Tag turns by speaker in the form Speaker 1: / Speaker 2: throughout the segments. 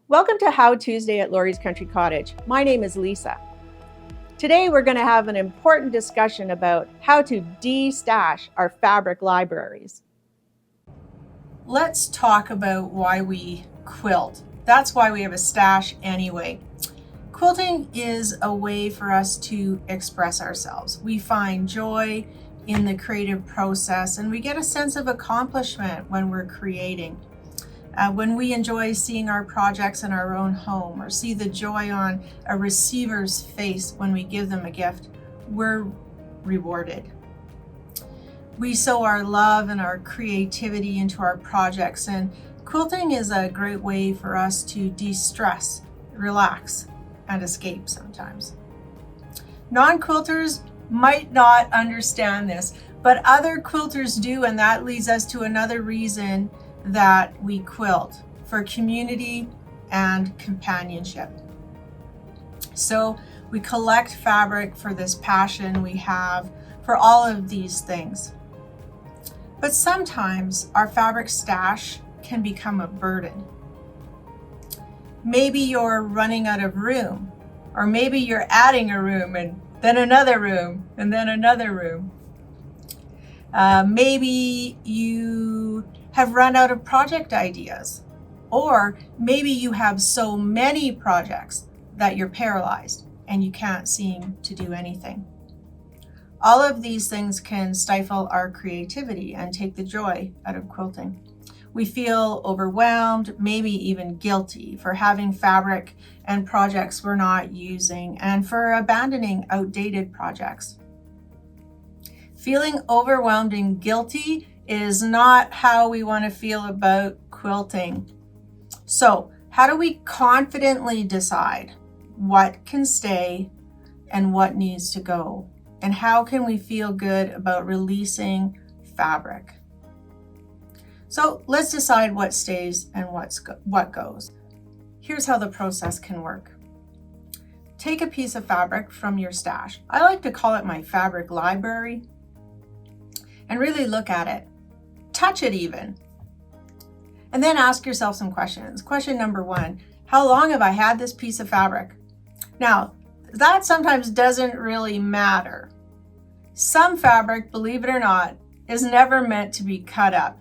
Speaker 1: Welcome to How Tuesday at Laurie's Country Cottage. My name is Lisa. Today we're going to have an important discussion about how to de-stash our fabric libraries.
Speaker 2: Let's talk about why we quilt. That's why we have a stash anyway. Quilting is a way for us to express ourselves. We find joy in the creative process and we get a sense of accomplishment when we're creating. When we enjoy seeing our projects in our own home or see the joy on a receiver's face when we give them a gift, we're rewarded. We sow our love and our creativity into our projects, and quilting is a great way for us to de-stress, relax, and escape sometimes. Non-quilters might not understand this, but other quilters do, and that leads us to another reason that we quilt: for community and companionship. So we collect fabric for this passion we have for all of these things. But sometimes our fabric stash can become a burden. Maybe you're running out of room, or maybe you're adding a room and then another room and then another room. Maybe you have run out of project ideas, or maybe you have so many projects that you're paralyzed and you can't seem to do anything. All of these things can stifle our creativity and take the joy out of quilting. We feel overwhelmed, maybe even guilty for having fabric and projects we're not using, and for abandoning outdated projects. Feeling overwhelmed and guilty is not how we want to feel about quilting. So, how do we confidently decide what can stay and what needs to go? And how can we feel good about releasing fabric? So let's decide what stays and what goes. Here's how the process can work. Take a piece of fabric from your stash. I like to call it my fabric library. And really look at it. Touch it even. And then ask yourself some questions. Question number 1, how long have I had this piece of fabric? Now, that sometimes doesn't really matter. Some fabric, believe it or not, is never meant to be cut up.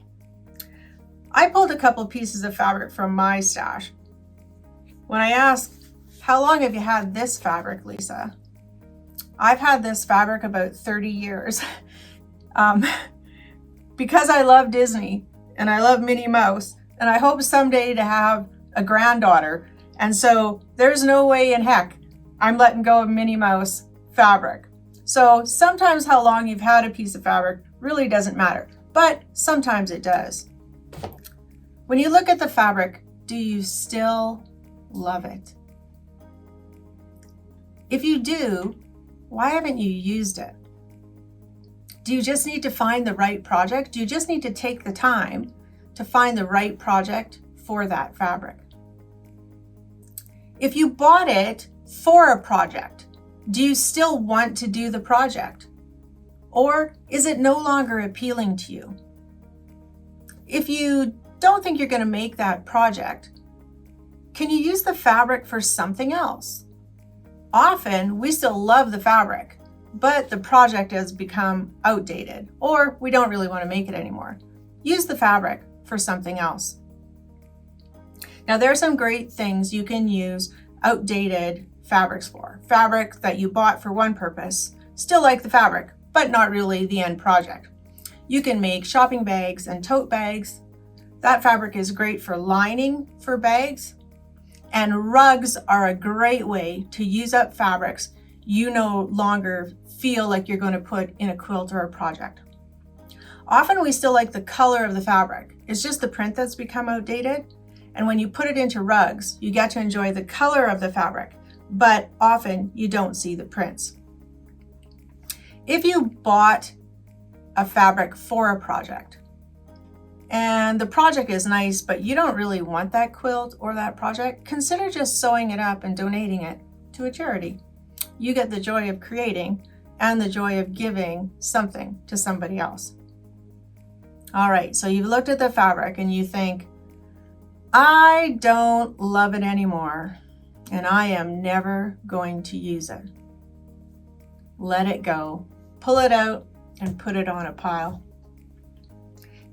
Speaker 2: I pulled a couple pieces of fabric from my stash. When I asked, how long have you had this fabric, Lisa? I've had this fabric about 30 years. Because I love Disney and I love Minnie Mouse, and I hope someday to have a granddaughter. And so there's no way in heck I'm letting go of Minnie Mouse fabric. So sometimes how long you've had a piece of fabric really doesn't matter, but sometimes it does. When you look at the fabric, do you still love it? If you do, why haven't you used it? Do you just need to find the right project? Do you just need to take the time to find the right project for that fabric? If you bought it for a project, do you still want to do the project? Or is it no longer appealing to you? If you don't think you're going to make that project, can you use the fabric for something else? Often we still love the fabric, but the project has become outdated, or we don't really want to make it anymore. Use the fabric for something else. Now, there are some great things you can use outdated fabrics for. Fabric that you bought for one purpose, still like the fabric, but not really the end project. You can make shopping bags and tote bags. That fabric is great for lining for bags. And rugs are a great way to use up fabrics you no longer feel like you're going to put in a quilt or a project. Often we still like the color of the fabric. It's just the print that's become outdated. And when you put it into rugs, you get to enjoy the color of the fabric, but often you don't see the prints. If you bought a fabric for a project and the project is nice, but you don't really want that quilt or that project, consider just sewing it up and donating it to a charity. You get the joy of creating and the joy of giving something to somebody else. All right, so you've looked at the fabric and you think, I don't love it anymore, and I am never going to use it. Let it go. Pull it out and put it on a pile.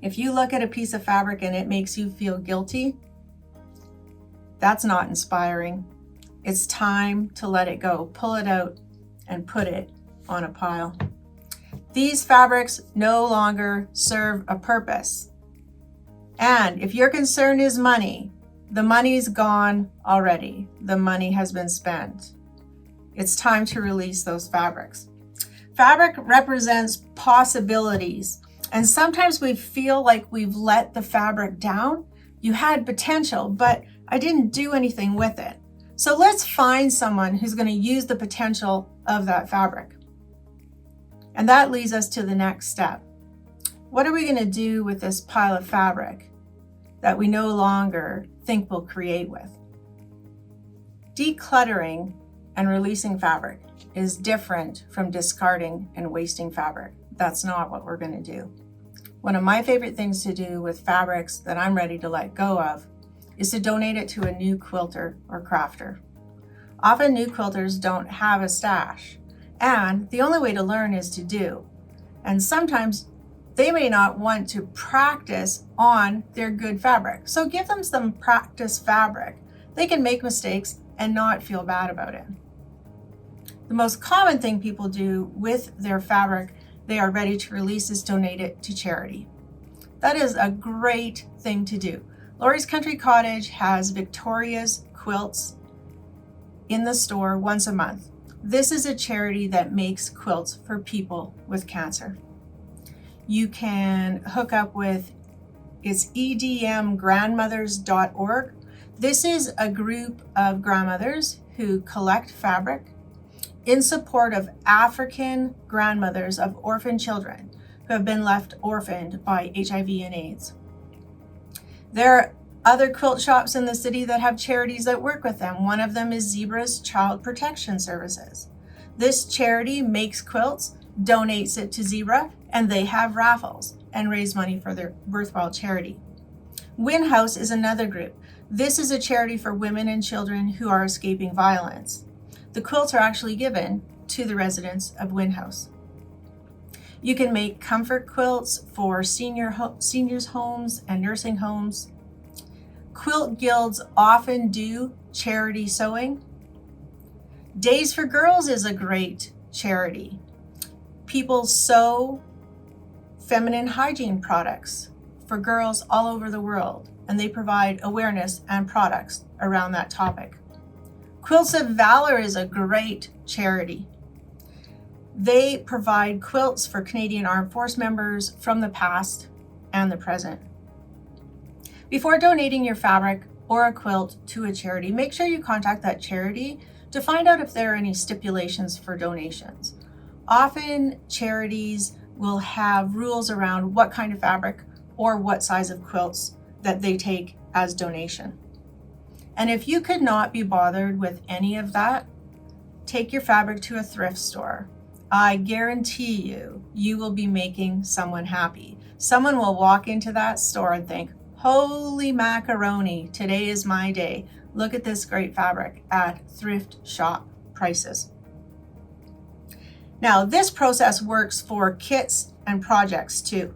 Speaker 2: If you look at a piece of fabric and it makes you feel guilty, that's not inspiring. It's time to let it go. Pull it out and put it on a pile. These fabrics no longer serve a purpose. And if your concern is money, the money's gone already. The money has been spent. It's time to release those fabrics. Fabric represents possibilities, and sometimes we feel like we've let the fabric down. You had potential, but I didn't do anything with it. So let's find someone who's going to use the potential of that fabric. And that leads us to the next step. What are we going to do with this pile of fabric that we no longer think we'll create with? Decluttering and releasing fabric is different from discarding and wasting fabric. That's not what we're going to do. One of my favorite things to do with fabrics that I'm ready to let go of is to donate it to a new quilter or crafter. Often new quilters don't have a stash, and the only way to learn is to do. And sometimes they may not want to practice on their good fabric. So give them some practice fabric. They can make mistakes and not feel bad about it. The most common thing people do with their fabric they are ready to release is donate it to charity. That is a great thing to do. Laurie's Country Cottage has Victoria's quilts in the store once a month. This is a charity that makes quilts for people with cancer. You can hook up with it's edmgrandmothers.org. This is a group of grandmothers who collect fabric in support of African grandmothers of orphan children who have been left orphaned by HIV and AIDS. There are other quilt shops in the city that have charities that work with them. One of them is Zebra's Child Protection Services. This charity makes quilts, donates it to Zebra, and they have raffles and raise money for their worthwhile charity. Win House is another group. This is a charity for women and children who are escaping violence. The quilts are actually given to the residents of Win House. You can make comfort quilts for seniors' homes and nursing homes. Quilt guilds often do charity sewing. Days for Girls is a great charity. People sew feminine hygiene products for girls all over the world, and they provide awareness and products around that topic. Quilts of Valor is a great charity. They provide quilts for Canadian Armed Force members from the past and the present. Before donating your fabric or a quilt to a charity, make sure you contact that charity to find out if there are any stipulations for donations. Often charities will have rules around what kind of fabric or what size of quilts that they take as donation. And if you could not be bothered with any of that, take your fabric to a thrift store. I guarantee you will be making someone happy. Someone will walk into that store and think, holy macaroni, today is my day. Look at this great fabric at thrift shop prices. Now, this process works for kits and projects too.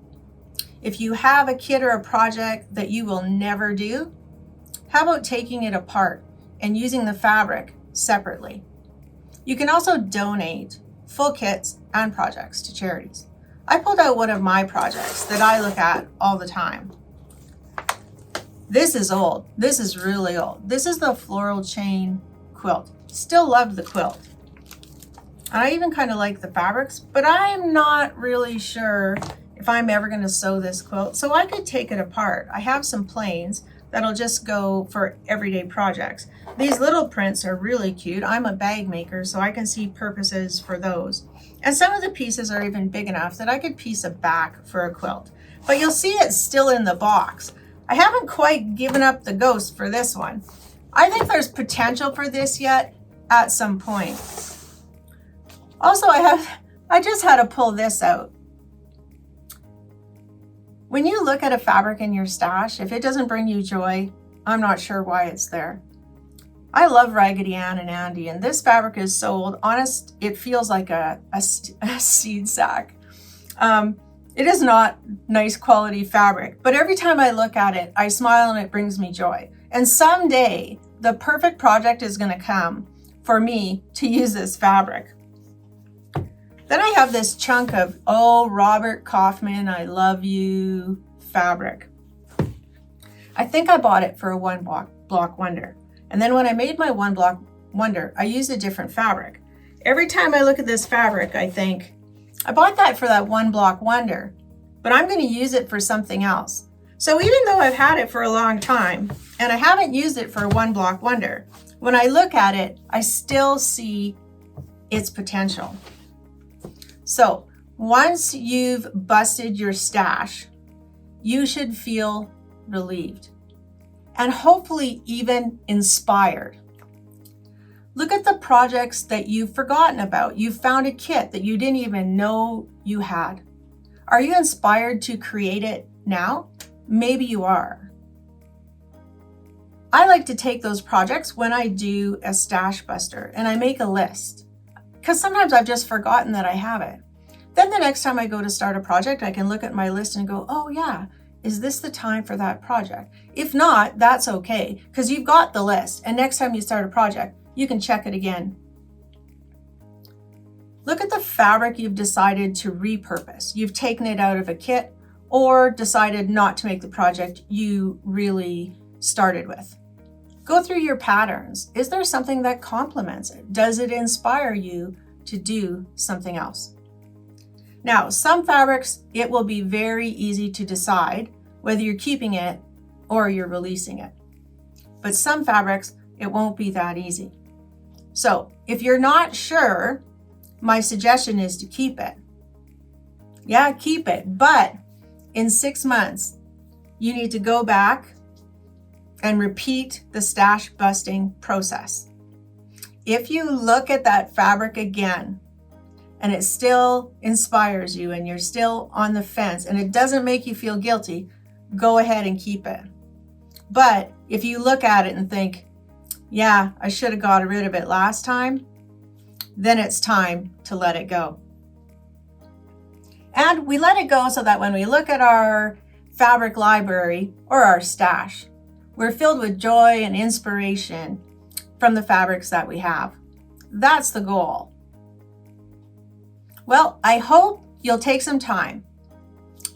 Speaker 2: If you have a kit or a project that you will never do, how about taking it apart and using the fabric separately? You can also donate full kits and projects to charities. I pulled out one of my projects that I look at all the time. This is old. This is really old. This is the floral chain quilt. Still love the quilt. I even kind of like the fabrics, but I'm not really sure if I'm ever going to sew this quilt. So I could take it apart. I have some planes that'll just go for everyday projects. These little prints are really cute. I'm a bag maker, so I can see purposes for those. And some of the pieces are even big enough that I could piece a back for a quilt. But you'll see it's still in the box. I haven't quite given up the ghost for this one. I think there's potential for this yet at some point. Also, I just had to pull this out. When you look at a fabric in your stash, if it doesn't bring you joy, I'm not sure why it's there. I love Raggedy Ann and Andy, and this fabric is so old. Honest, it feels like a seed sack. It is not nice quality fabric, but every time I look at it, I smile and it brings me joy. And someday, the perfect project is going to come for me to use this fabric. Then I have this chunk of, oh, Robert Kaufman, I love you fabric. I think I bought it for a one block wonder. And then when I made my one block wonder, I used a different fabric. Every time I look at this fabric, I think, I bought that for that one block wonder, but I'm going to use it for something else. So even though I've had it for a long time and I haven't used it for a one block wonder, when I look at it, I still see its potential. So once you've busted your stash, you should feel relieved and hopefully even inspired. Look at the projects that you've forgotten about. You found a kit that you didn't even know you had. Are you inspired to create it now? Maybe you are. I like to take those projects when I do a stash buster and I make a list, because sometimes I've just forgotten that I have it. Then the next time I go to start a project, I can look at my list and go, oh yeah, is this the time for that project? If not, that's okay, because you've got the list, and next time you start a project, you can check it again. Look at the fabric you've decided to repurpose. You've taken it out of a kit or decided not to make the project you really started with. Go through your patterns. Is there something that complements it? Does it inspire you to do something else? Now, some fabrics, it will be very easy to decide whether you're keeping it or you're releasing it. But some fabrics, it won't be that easy. So if you're not sure, my suggestion is to keep it. Yeah, keep it. But in 6 months, you need to go back and repeat the stash busting process. If you look at that fabric again and it still inspires you and you're still on the fence and it doesn't make you feel guilty, go ahead and keep it. But if you look at it and think, yeah, I should have got rid of it last time, then it's time to let it go. And we let it go so that when we look at our fabric library or our stash, we're filled with joy and inspiration from the fabrics that we have. That's the goal. Well, I hope you'll take some time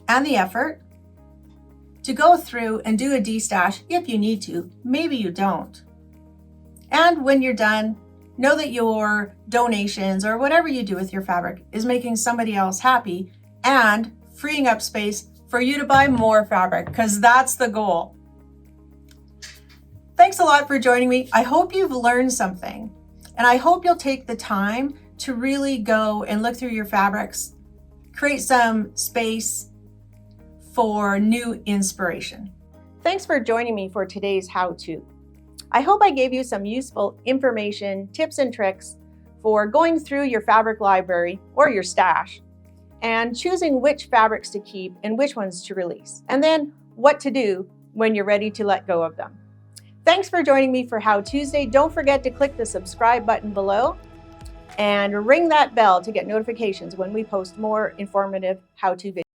Speaker 2: and the effort to go through and do a destash if you need to. Maybe you don't. And when you're done, know that your donations or whatever you do with your fabric is making somebody else happy and freeing up space for you to buy more fabric, because that's the goal. Thanks a lot for joining me. I hope you've learned something, and I hope you'll take the time to really go and look through your fabrics, create some space for new inspiration.
Speaker 1: Thanks for joining me for today's how-to. I hope I gave you some useful information, tips and tricks for going through your fabric library or your stash and choosing which fabrics to keep and which ones to release, and then what to do when you're ready to let go of them. Thanks for joining me for How Tuesday. Don't forget to click the subscribe button below and ring that bell to get notifications when we post more informative how-to videos.